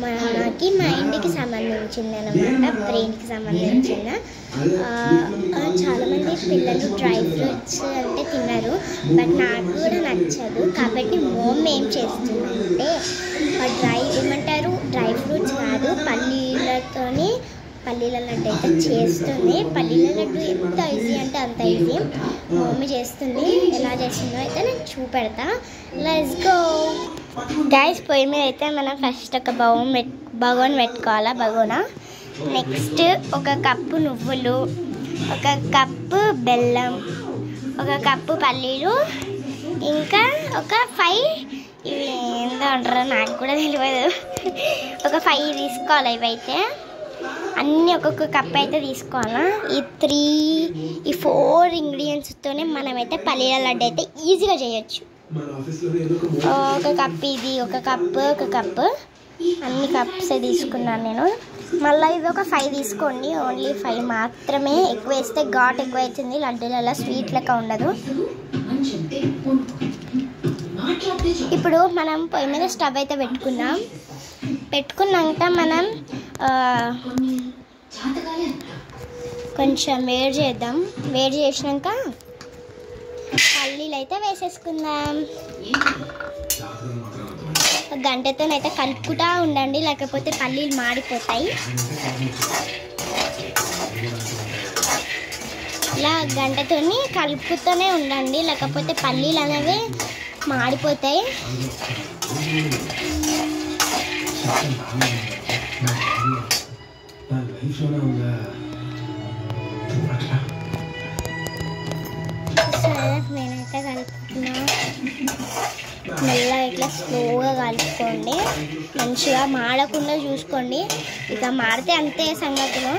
మనకి మైండ్కి సంబంధించింది అనమాట, బ్రెయిన్కి సంబంధించిన. చాలామంది పిల్లలు డ్రై ఫ్రూట్స్ అంటే తిన్నారు, బట్ నాకు కూడా నచ్చదు. కాబట్టి మమ్మీ ఏం చేస్తుందంటే డ్రై ఫ్రూట్స్ కాదు, పల్లీల లడ్డు అయితే చేస్తుంది. పల్లీల లడ్డు ఎంత ఈజీ అంటే అంత ఈజీ మమ్మీ చేస్తుంది. ఎలా చేస్తుందో అయితే నేను చూపెడతా. Let's go guys. పొయ్యి మీద అయితే మనం ఫస్ట్ ఒక బగోన్ పెట్టుకోవాలా. నెక్స్ట్ ఒక కప్పు నువ్వులు, ఒక కప్పు బెల్లం, ఒక కప్పు పల్లీలు, ఇంకా ఒక 5 ఇవి ఏందో అంటారో నాకు కూడా తెలియదు, ఒక 5 తీసుకోవాలి. ఇవైతే అన్నీ ఒక్కొక్క కప్ అయితే తీసుకోవాలా. ఈ 4 ఇంగ్రీడియంట్స్తోనే మనమైతే పల్లీల లడ్డు అయితే ఈజీగా చేయొచ్చు. ఒక కప్ ఇది, ఒక కప్పు అన్ని కప్స్ తీసుకున్నాను నేను. మళ్ళీ ఇది ఒక 5 తీసుకోండి, ఓన్లీ 5 మాత్రమే. ఎక్కువ వేస్తే ఘాట్ ఎక్కువ అవుతుంది, లడ్డూలలో స్వీట్ లెక్క ఉండదు. ఇప్పుడు మనం పొయ్యి మీద స్టవ్ అయితే పెట్టుకున్నాక మనం కొంచెం వేడి చేద్దాం. వేడి చేసినాక పల్లీలు అయితే వేసేసుకుందాం. గంటతోనైతే కలుపుకుంటా ఉండండి, లేకపోతే పల్లీలు మాడిపోతాయి. ఇలా గంటతోని కలుపుతూనే ఉండండి, లేకపోతే పల్లీలు అనేవి మాడిపోతాయి. నేనైతే కలుపుతున్నా. మెల్లగా ఇట్లా స్లోగా కలుపుకోండి, మంచిగా మాడకుండా చూసుకోండి. ఇక మాడితే అంతే సంగతులు.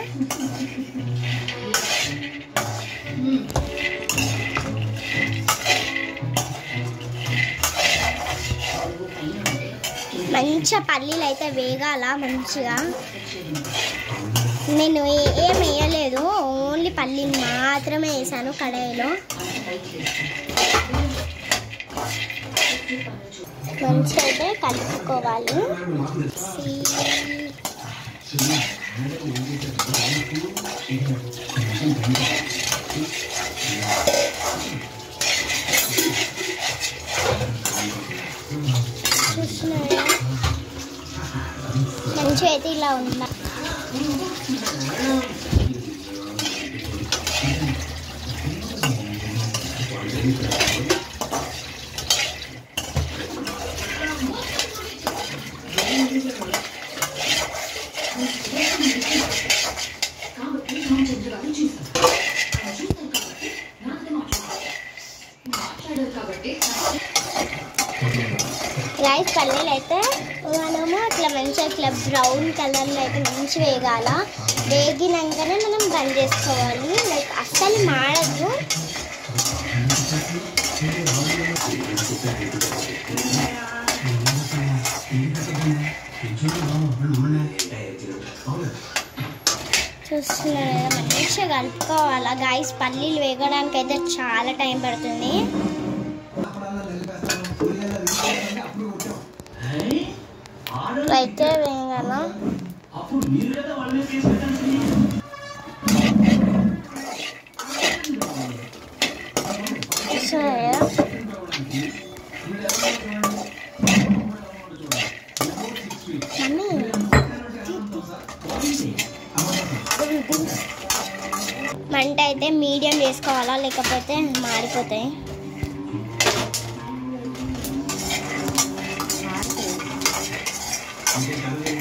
మంచిగా పల్లీలు అయితే వేగాల మంచిగా. నేను ఏం వేయలేదు, ఓన్లీ పల్లీలు మాత్రమే వేసాను కడాయిలో. మంచిగా అయితే కలుపుకోవాలి. చూస్తున్నారా మంచిగా అయితే ఇలా ఉందా. రైస్ పల్లీలు అయితే మనము అట్లా మంచిగా ఇట్లా బ్రౌన్ కలర్లో అయితే మంచి వేగాల. వేగినాకనే మనం బంద్ చేసుకోవాలి, లైక్ అస్సలు మాడద్దు. చూస్తున్నారు కదా, మంచిగా కలుపుకోవాలా గైస్. పల్లీలు వేగడానికి అయితే చాలా టైం పడుతుంది. అయితే వేగాల. మంట అయితే మీడియం చేసుకోవాలా, లేకపోతే మాడిపోతాయి.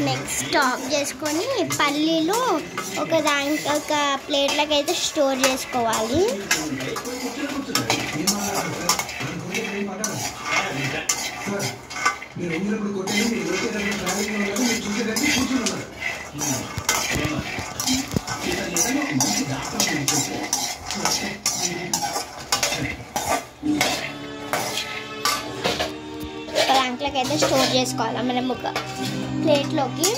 నెక్స్ట్ ఆఫ్ చేసుకొని పల్లీలు ఒక ప్లేట్లోకి అయితే స్టోర్ చేసుకోవాలి. ట్యాంక్లోకి అయితే స్టోర్ చేసుకోవాలి మనం ఒక ప్లేట్లోకి.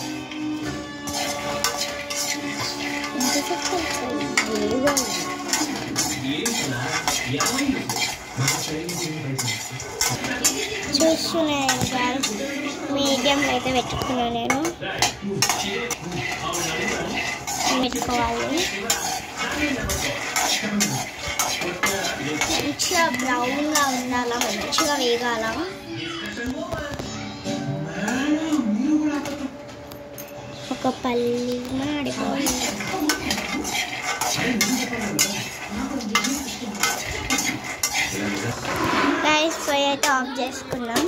చూస్తున్నాయి మీడియంలో అయితే పెట్టుకున్నాను నేను. పెట్టుకోవాలి మంచిగా బ్రౌన్గా ఉండాలా, మంచిగా వేగాల. ఒక పల్లి మాడిపోయింది. గైస్ పొయ్యి అయితే ఆఫ్ చేసుకున్నాం.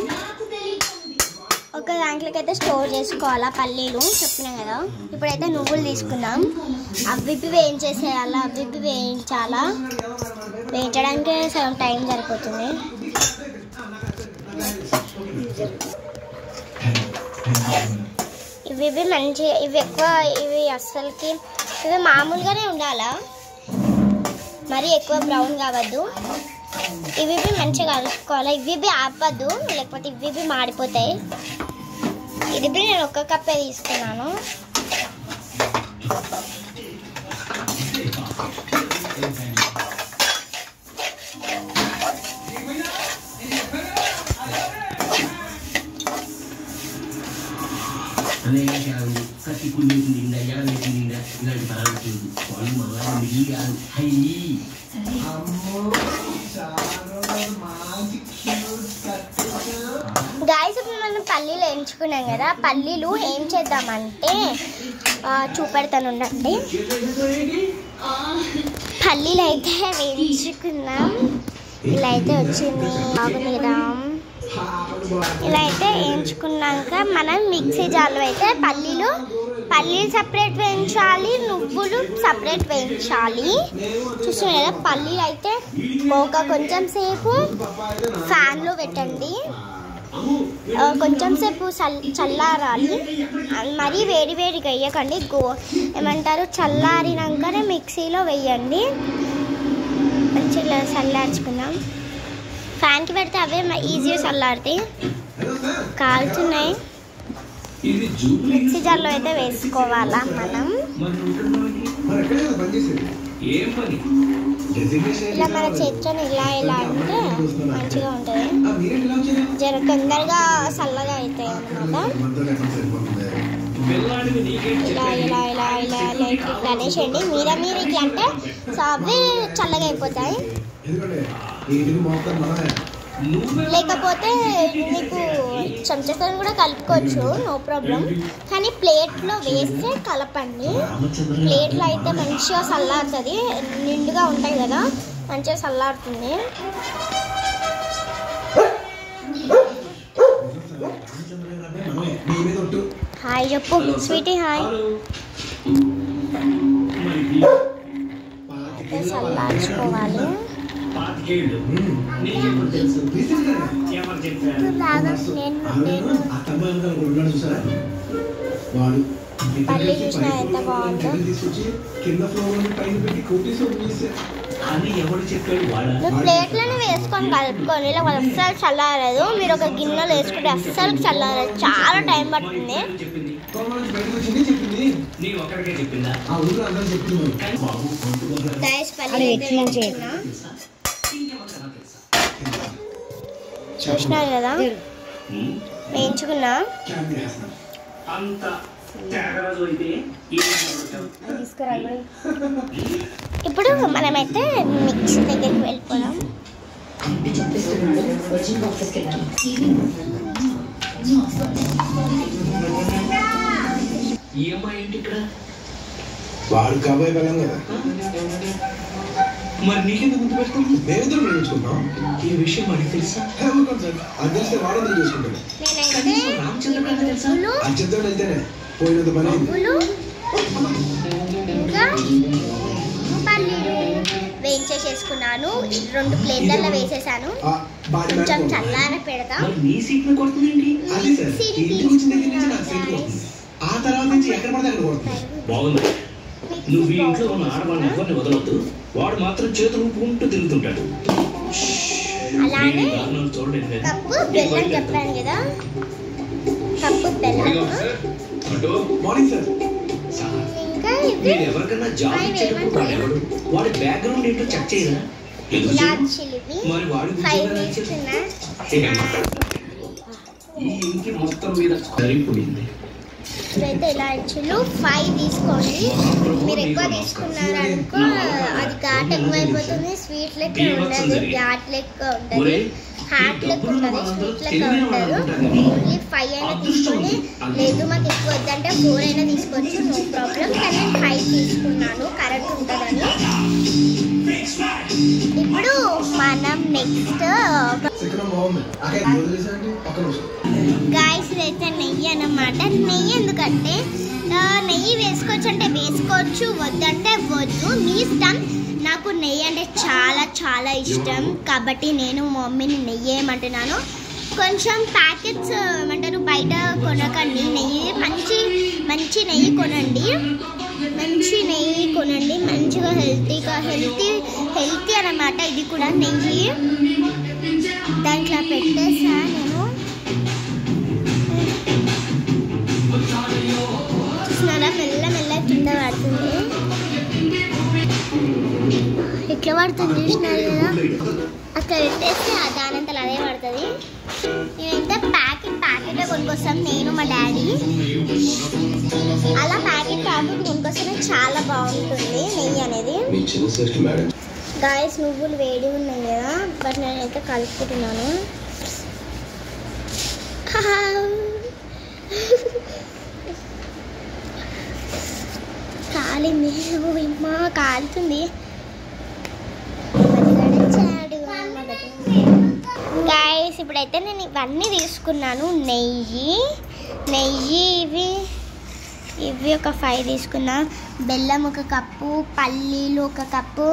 ఒక దాంట్లోకి అయితే స్టోర్ చేసుకోవాలా పల్లీలు చెప్పినా కదా. ఇప్పుడైతే నువ్వులు తీసుకున్నాం, అవి వేయించేసేయాలా, అవి వేయించాలా. వేయించడానికి సగం టైం సరిపోతుంది. ఇవి మంచి, ఇవి ఎక్కువ, ఇవి అస్సలకి ఇవి మామూలుగానే ఉండాలా, మరీ ఎక్కువ బ్రౌన్ కావద్దు. ఇవి మంచిగా కలుపుకోవాలి. ఇవి ఆపద్దు, లేకపోతే ఇవి మాడిపోతాయి. ఇది నేను ఒక కప్పే తీసుకున్నాను. గాయస్ ఇప్పుడు మనం పల్లీలు వేయించుకున్నాం కదా, పల్లీలు ఏం చేద్దామంటే చూపెడతాను ఉండండి. పల్లీలు అయితే వేయించుకున్నాం, ఇలా అయితే వచ్చింది బాగుంది కదా. ఇలా అయితే వేయించుకున్నాక మనం మిక్సీ జార్లో అయితే పల్లీలు సపరేట్ వేయించాలి, నువ్వులు సపరేట్ వేయించాలి. చూస్తున్నారు కదా, పల్లీలు అయితే ఒక కొంచెం సేపు ఫ్యాన్లో పెట్టండి, కొంచెం సేపు చల్లారాలి. మరీ వేడిగా వేయకండి, ఏమంటారు చల్లారినాకనే మిక్సీలో వేయండి. మంచిగా చల్లార్చుకుందాం. ఫ్యాన్కి పెడితే అవే ఈజీగా చల్లారుతాయి. కాలుతున్నాయి. మిక్సీ జార్లో అయితే వేసుకోవాలా మనం. ఇలా మన చేతితో ఇలా అంటే మంచిగా ఉంటుంది, జర తొందరగా చల్లగా అవుతాయి అన్నమాట. ఇలా అనేసండి. మీరు ఇట్లా అంటే అవి చల్లగా అయిపోతాయి. లేకపోతే మీకు చెంచాతో కూడా కలుపుకోవచ్చు, నో ప్రాబ్లం. కానీ ప్లేట్లో వేస్తే కలపండి. ప్లేట్లో అయితే మంచిగా చల్లారుతుంది, నిండుగా ఉంటాయి కదా, మంచిగా చల్లారుతుంది. హాయ్ చెప్పు స్వీటీ, హాయ్. అయితే చల్లార్చుకోవాలి. పల్లి చూసినా ఎంత బాగుందో. ప్లేట్లను వేసుకొని కలుపుకొని ఇలా అస్సలు చల్లారదు. మీరు ఒక గిన్నెలో వేసుకుంటే అస్సలు చల్లారదు, చాలా టైం పడుతుంది. చూసినారు కదా, వేయించుకున్నా. ఇప్పుడు మనమైతే మిక్సీ దగ్గరికి వెళ్ళిపోదాం. వాడు కాబోయే బలం కదా, మరి నీకెందుకు గుర్తు పెట్టుకుంటాం? మేమిద్దరం నేర్చుకుంటాం. ఈ విషయం మనకి తెలుసా? అది తెలిస్తే వాడేందుకు చూసుకుంటాడు. అచ్చంతో వెళ్తేనే పోయినంత పని వేయించేసుకున్నాను. 2 ప్లేట్లలో వేసేసాను. కొంచెం చల్లార పెడతా. ఆ తర్వాత నుంచి ఎక్కడ పడితే అక్కడ కొడుతుంది. బాగుంది. నువ్వు ఈ ఇంట్లో ఉన్న ఆడవాళ్ళని ఎవరిని వదలొద్దు, వాడు మాత్రం చేతులు ఊపుకుంటూ తిరుగుతుంటాడు. అలానే కప్పు బెల్లం చెప్పాను కదా, కప్పు బెల్లం. ఇంకా మీరు ఎవరికన్నా జాబ్ ఇచ్చేటప్పుడు వాడి బ్యాక్గ్రౌండ్ ఏంటో చెక్ చేయరా? మరి వాడు ఈ ఇంటి మొత్తం మీద సరిపోయింది. ఇప్పుడైతే ఇలా ఇచ్చులు 5 తీసుకోండి. మీరు ఎక్కువ తీసుకున్నారనుకో అది ఘాట్ ఎక్కువ అయిపోతుంది, స్వీట్ లెక్క ఉండదు, ఘాట్ లెక్క ఉంటుంది, హాట్ లెక్క ఉంటుంది, స్వీట్ లెక్క ఉండదు. ఓన్లీ 5 అయినా తీసుకొని, లేదు మాకు ఎక్కువ వద్దంటే 4 అయినా తీసుకోవచ్చు, నో ప్రాబ్లం. కానీ నేను 5 తీసుకున్నాను కరెక్ట్ ఉంటుందని. ఇప్పుడు మనం నెక్స్ట్ గాయస్ ఇదైతే నెయ్యి అన్నమాట. నెయ్యి ఎందుకంటే నెయ్యి వేసుకోవచ్చు అంటే వేసుకోవచ్చు, వద్దంటే వద్దు, మీ ఇష్టం. నాకు నెయ్యి అంటే చాలా చాలా ఇష్టం కాబట్టి నేను మా మమ్మీని నెయ్యి ఏమంటున్నాను. కొంచెం ప్యాకెట్స్ ఏమంటారు బయట కొనకండి, నెయ్యి మంచి మంచి నెయ్యి కొనండి, మంచి నెయ్యి కొనండి, మంచిగా హెల్తీ అన్నమాట. ఇది కూడా నెయ్యి దాంట్లో పెట్టేసా నేను. చూసినారా మెల్ల కింద పడుతుంది, ఇట్లా పడుతుంది చూసినారు కదా, అక్కడ పెట్టేస్తే దానంతలో అదే పడుతుంది. నేనైతే ప్యాకెట్ కొనుక్కొస్తాం నేను మా డాడీ, అలా ప్యాకెట్ కొనుక్కొస్తే చాలా బాగుంటుంది నెయ్యి అనేది. గాయస్ నువ్వులు వేడి ఉన్నాయి కదా, బట్ నేనైతే కలుపుకుంటున్నాను. కాలింది, అమ్మా కాలుతుంది. గాయస్ ఇప్పుడైతే నేను ఇవన్నీ తీసుకున్నాను. నెయ్యి ఇవి ఒక 5 తీసుకున్నా, బెల్లం ఒక కప్పు, పల్లీలు ఒక కప్పు,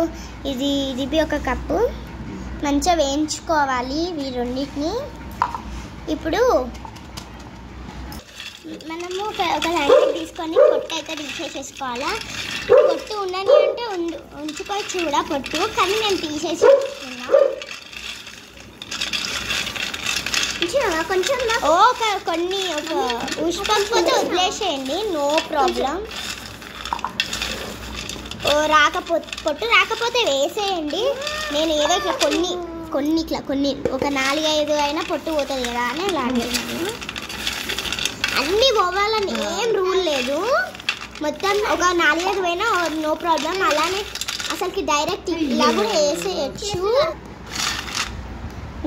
ఇది ఒక కప్పు. మంచిగా వేయించుకోవాలి ఇవి రెండింటిని. ఇప్పుడు మనము ఒక ప్యాకెట్ తీసుకొని పొట్టు అయితే తీసేసుకోవాలా. పొట్టు ఉండని అంటే ఉంచుకోవచ్చు కూడా పొట్టు, కానీ నేను తీసేసుకున్నా. కొంచెం కొన్ని ఉష్పకపోతే వదిలేసేయండి, నో ప్రాబ్లం. పొట్టు రాకపోతే వేసేయండి. నేను ఏదో ఇట్లా కొన్ని ఒక 4-5 అయినా పొట్టు పోతుంది కదా అని అలా అంటున్నాను. అన్నీ పోవాలని ఏం రూల్ లేదు, మొత్తం ఒక 4-5 పోయినా నో ప్రాబ్లం. అలానే అసలుకి డైరెక్ట్ ఇలా కూడా వేసేయచ్చు.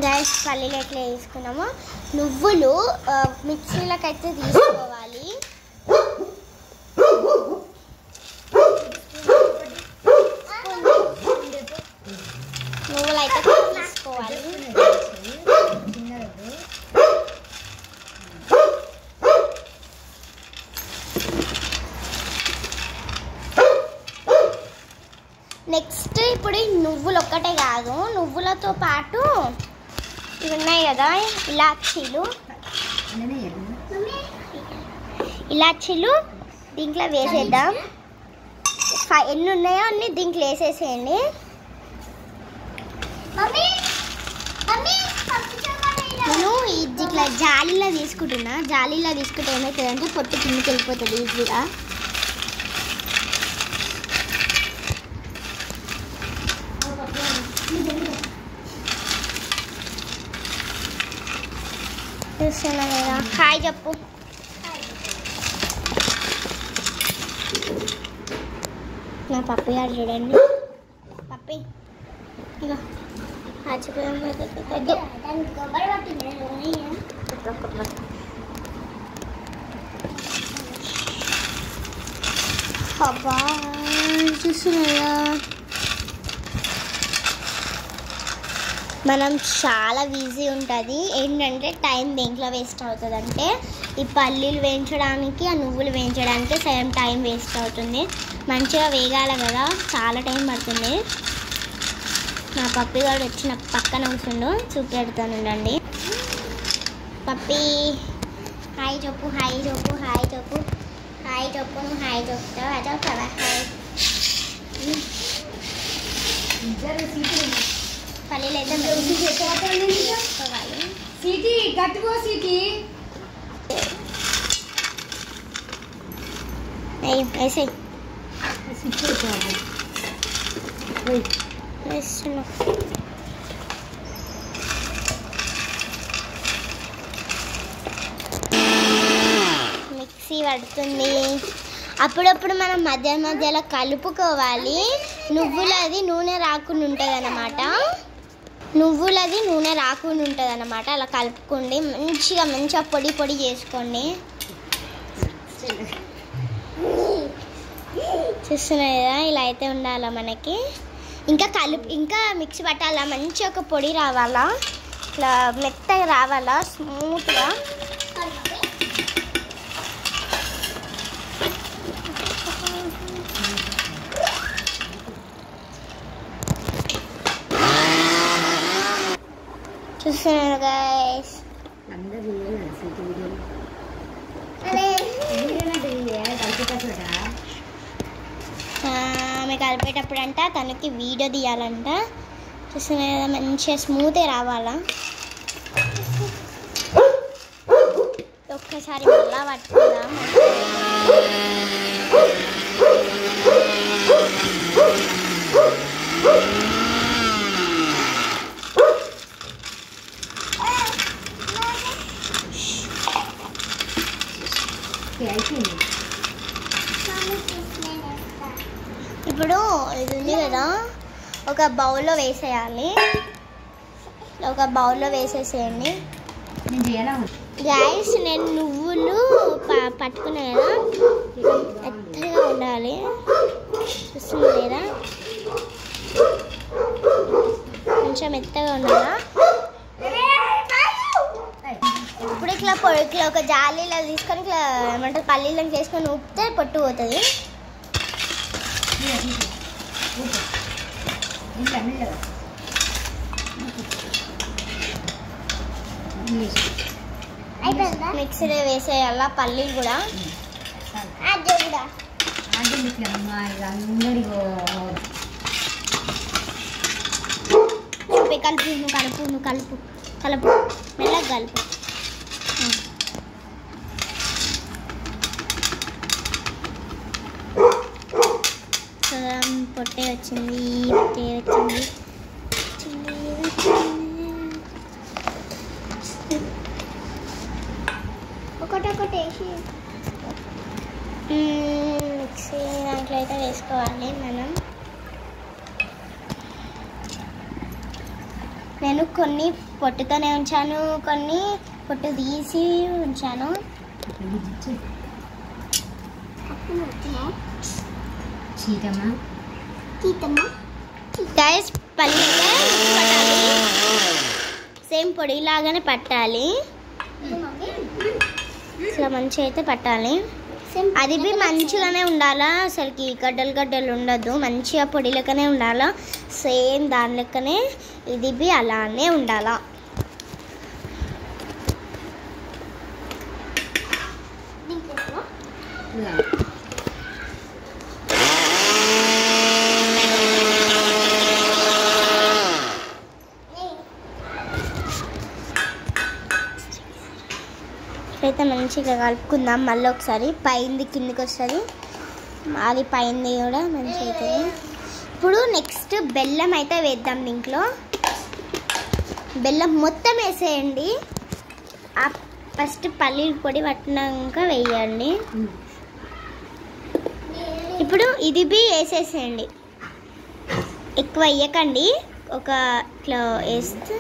గైస్ పల్లీలు ఎట్లా వేసుకున్నాము, నువ్వులు మిక్సీలోకి అయితే తీసుకోవాలి. నువ్వులు అయితే తీసుకోవాలి. నెక్స్ట్ ఇప్పుడు నువ్వులు ఒక్కటే కాదు, నువ్వులతో పాటు ఇవి ఉన్నాయి కదా ఇలాచీలు దీంట్లో వేసేద్దాం. ఎన్ని ఉన్నాయో అన్ని దీంట్లో వేసేసేయండి. నేను ఇది ఇట్లా జాలీలో తీసుకుంటున్నా. జాలీలో తీసుకుంటే ఏమవుతుందంటే పొట్టు కిందకి వెళ్ళిపోతుంది ఈజీగా. హాయ్ చెప్పు. నా పప్పి గారు చూడండి, పప్పి ఇక అబ్బా చూస్తున్నారా, మనం చాలా ఈజీ ఉంటుంది. ఏంటంటే టైం దేంట్లో వేస్ట్ అవుతుంది అంటే ఈ పల్లీలు వేయించడానికి, ఆ నువ్వులు వేయించడానికి సేమ్ టైం వేస్ట్ అవుతుంది. మంచిగా వేగాలి కదా, చాలా టైం పడుతుంది. నా పప్పి గారు వచ్చి నాకు పక్కన కూర్చుండు, చూపెడతానుండండి. పప్పి హాయ్ చెప్పు, హాయ్ చెప్పు, హాయ్ చెప్పు, హాయ్ చెప్పు, నువ్వు హాయ్ చెప్తావు అదే కదా హాయ్. పల్లీలు అయితే సీటీ గట్టుకో, సీటీ వేసేయి వేస్తున్నా. మిక్సీ పడుతుంది. అప్పుడప్పుడు మనం మధ్య మధ్యలో కలుపుకోవాలి. నువ్వులది నూనె రాకుండా ఉంటుంది అన్నమాట. అలా కలుపుకోండి. మంచిగా పొడి పొడి చేసుకోండి. చూస్తున్నాయి కదా, ఇలా అయితే ఉండాలా మనకి. ఇంకా మిక్సీ పట్టాలా, మంచి ఒక పొడి రావాలా, ఇట్లా మెత్తగా రావాలా, స్మూత్గా. చూస్తున్నారు గైస్. ఆమె కలిపేటప్పుడు అంట తనకి వీడియో తీయాలంట. చూస్తున్నారు కదా, మంచిగా స్మూత్గా రావాలా. ఒక్కసారి మళ్ళా పట్టుకుందాం. ఇప్పుడు ఇది ఉంది కదా, ఒక బౌల్లో వేసేయాలి. వేసేసేయండి గైస్. నేను నువ్వులు పట్టుకున్నా కదా, మెత్తగా ఉండాలి. చూస్తుంది లేదా, కొంచెం మెత్తగా ఉండాలా. ఇప్పుడు ఇట్లా ఒక జాలీలో తీసుకొని ఇట్లా ఏమంటారు పల్లీలను చేసుకొని ఊపితే పొట్టు పోతుంది. మిక్సీలో వేసేయాల పల్లీలు కూడా. కలుపు మెల్లగా కలుపు. పొట్టే వచ్చింది. ఒకటి వేసి మిక్సీ దాంట్లో అయితే వేసుకోవాలి మనం. నేను కొన్ని పొట్టుతోనే ఉంచాను, కొన్ని పొట్టు తీసి ఉంచాను. గైస్ పల్లి పట్టాలి, సేమ్ పొడిలాగానే పట్టాలి. ఇట్లా మంచిగా అయితే పట్టాలి. అది బి మంచిగానే ఉండాలా, అసలుకి గడ్డలు ఉండద్దు. మంచిగా పొడి లెక్కనే ఉండాలా, సేమ్ దాని లెక్కనే ఇది బి అలానే ఉండాలా. అయితే మంచిగా కలుపుకుందాం. మళ్ళీ ఒకసారి పైంది కిందికి వస్తుంది, అది పైంది కూడా మంచిగా అవుతుంది. ఇప్పుడు నెక్స్ట్ బెల్లం అయితే వేద్దాం. దీంట్లో బెల్లం మొత్తం వేసేయండి. ఫస్ట్ పల్లీల పొడి పట్టినాక వేయండి. ఇప్పుడు ఇది బి వేసేసేయండి, ఎక్కువ వేయకండి. ఒక ఇట్లా వేస్తే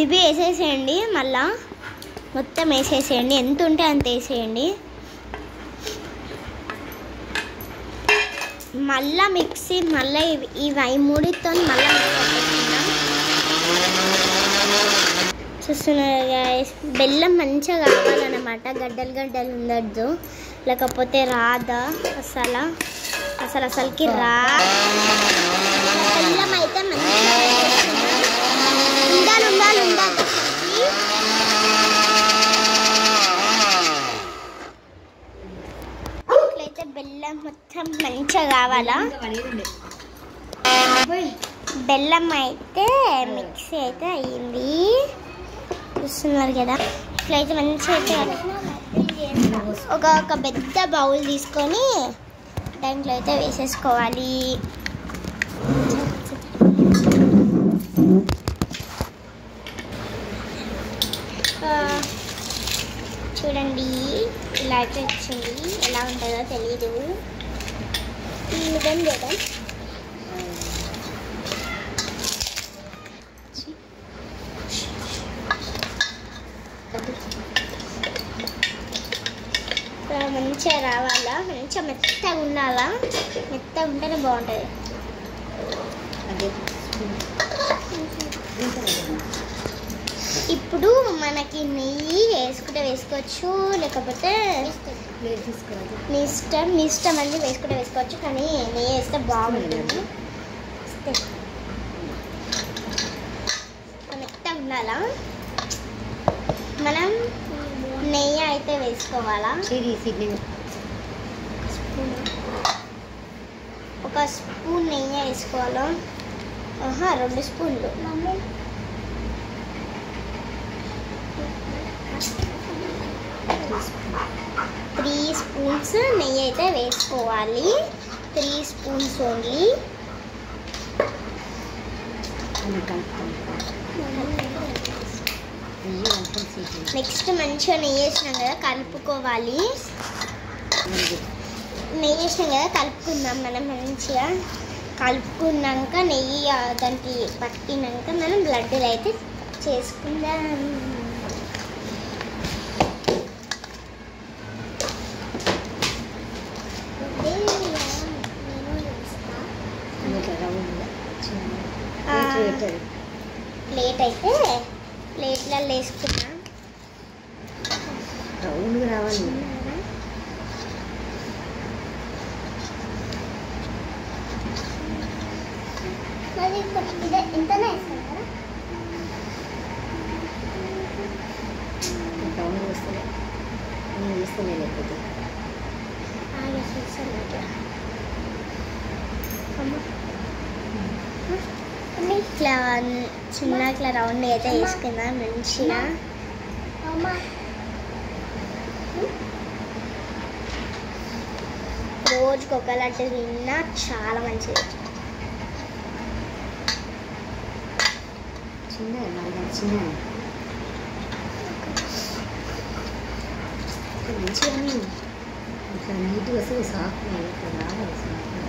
ఇవి వేసేసేయండి. మళ్ళా మొత్తం వేసేసేయండి, ఎంత ఉంటే అంత వేసేయండి. మళ్ళా మిక్సీ మళ్ళీ ఇవి మూడితో మళ్ళీ చూస్తున్నారు గైస్. బెల్లం మంచిగా కావాలన్నమాట, గడ్డలు ఉండద్దు, లేకపోతే రాదా అసలుకి రా. బెల్లం అయితే మంచిగా ఉండాలి. ఇట్లయితే బెల్లం మొత్తం మంచిగా కావాలా. బెల్లం అయితే మిక్సీ అయితే అయ్యింది, చూస్తున్నారు కదా. ఇట్లయితే మంచిగా అయితే ఒక పెద్ద బౌల్ తీసుకొని దాంట్లో అయితే వేసేసుకోవాలి. అయితే వచ్చింది. ఎలా ఉంటుందో తెలీదు. నిజం లేదా మంచిగా రావాలా, మంచిగా మెత్తగా ఉండాలా. మెత్తగా ఉంటేనే బాగుంటుంది. ఇప్పుడు మనకి నెయ్యి వేసుకుంటే వేసుకోవచ్చు, లేకపోతే మీ ఇష్టం అన్ని వేసుకుంటే వేసుకోవచ్చు. కానీ నెయ్యి వేస్తే బాగుంటుంది. మెత్తగా ఉండాలా. మనం నెయ్యి అయితే వేసుకోవాలా. ఒక స్పూన్ నెయ్యి వేసుకోవాలా. 2 స్పూన్లు. 3 స్పూన్స్ నెయ్యి అయితే వేసుకోవాలి. 3 స్పూన్స్ ఓన్లీ. నెక్స్ట్ మంచిగా నెయ్యి వేసినాం కదా, కలుపుకోవాలి. నెయ్యి వేసినాం కదా, కలుపుకుందాం. మనం మంచిగా కలుపుకున్నాక నెయ్యి దానికి పట్టినాక మనం లడ్డూలు అయితే చేసుకుందాం. ప్లేట్ అయితే ప్లేట్లలో వేసుకున్నా. రౌండ్గా రావాలి. ఎంతనే వేస్తాను కదా. రౌండ్ వస్తుంది. వేస్తూనే లేకపోతే ఇట్లా చిన్న ఇట్లా రౌండ్ అయితే వేసుకుందాం మంచిగా. రోజుకి ఒక లడ్డు తిన్నా చాలా మంచిది. చిన్న మంచిగా ఇట్లా నీట్గా వస్తుంది. సాఫ్ట్ ఇట్లా రావాలి. సాఫ్ట్గా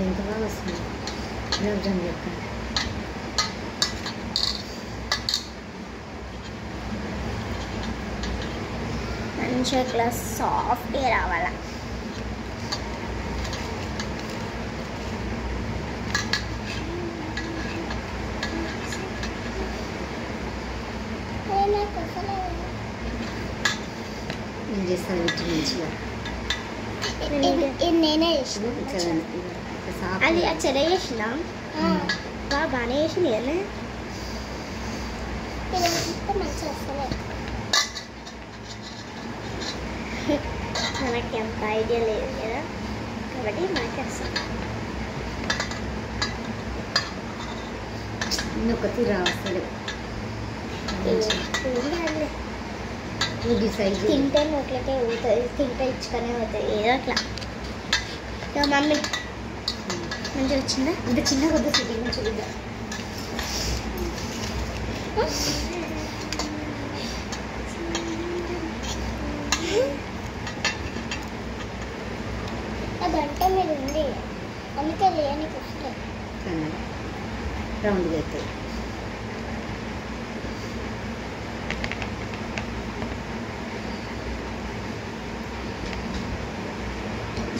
ఎంత బాగా వస్తుంది. గులాబ్ జామ్ లెక్క. మంచిగా ఇట్లా సాఫ్ట్గా రావాలా. నేను చేస్తాను వీటి మంచిగా. నేనే చేసిన అది చెర చేసిన బాగానే చేసింది కదా. మంచిగా వస్తుంది. మనకి అంత ఐడియా లేదు కదా, కాబట్టి మనకి వస్తుంది. ఇంకొక తీరా వస్తుంది. తింటే నోట్లకే ఊగుతుంది. తింటే ఇచ్చుకనే పోతుంది ఏదో అట్లా. మమ్మీ మంచిగా వచ్చిందా? ఇంత చిన్న కొద్ది సిటీ మంచిగా. అదంటే మీరు ఉంది అందుకే లేనికి వస్తుంది. రౌండ్గా అవుతుంది.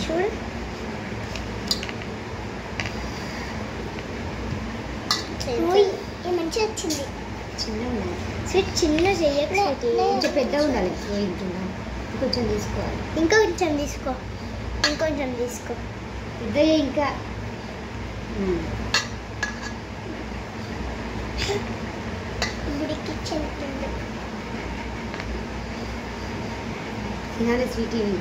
చూడు మంచిగా వచ్చింది. చిన్నగా స్వీట్ చిన్న చేయకపోతే కొంచెం పెద్దగా ఉండాలి. కొంచెం తీసుకోవాలి. ఇంకొంచెం తీసుకో. పెద్దగా ఇంకా గుడికి చెందుతుంది. తినాలి స్వీట్. ఇవి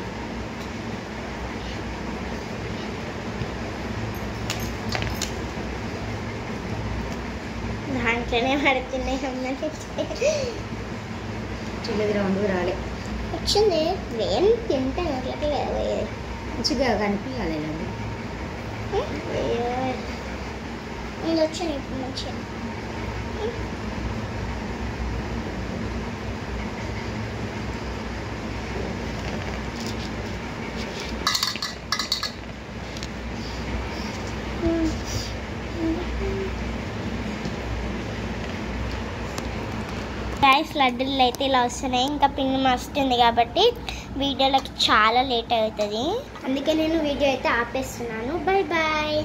దాంట్లోనే పడుతున్నాయి. అమ్మకి చిన్నది రౌండ్గా రాలే. వచ్చింది. నేను తింటాను అట్లకే కదా పోయేది. మంచిగా కనిపించాలి. ఇది వచ్చాను ఇప్పుడు మంచిగా. గాయస్ లడ్డూలు అయితే ఇలా వస్తున్నాయి. ఇంకా పిండి మస్తుంది కాబట్టి వీడియోలకి చాలా లేట్ అవుతుంది. అందుకే నేను వీడియో అయితే ఆపేస్తున్నాను. Bye bye.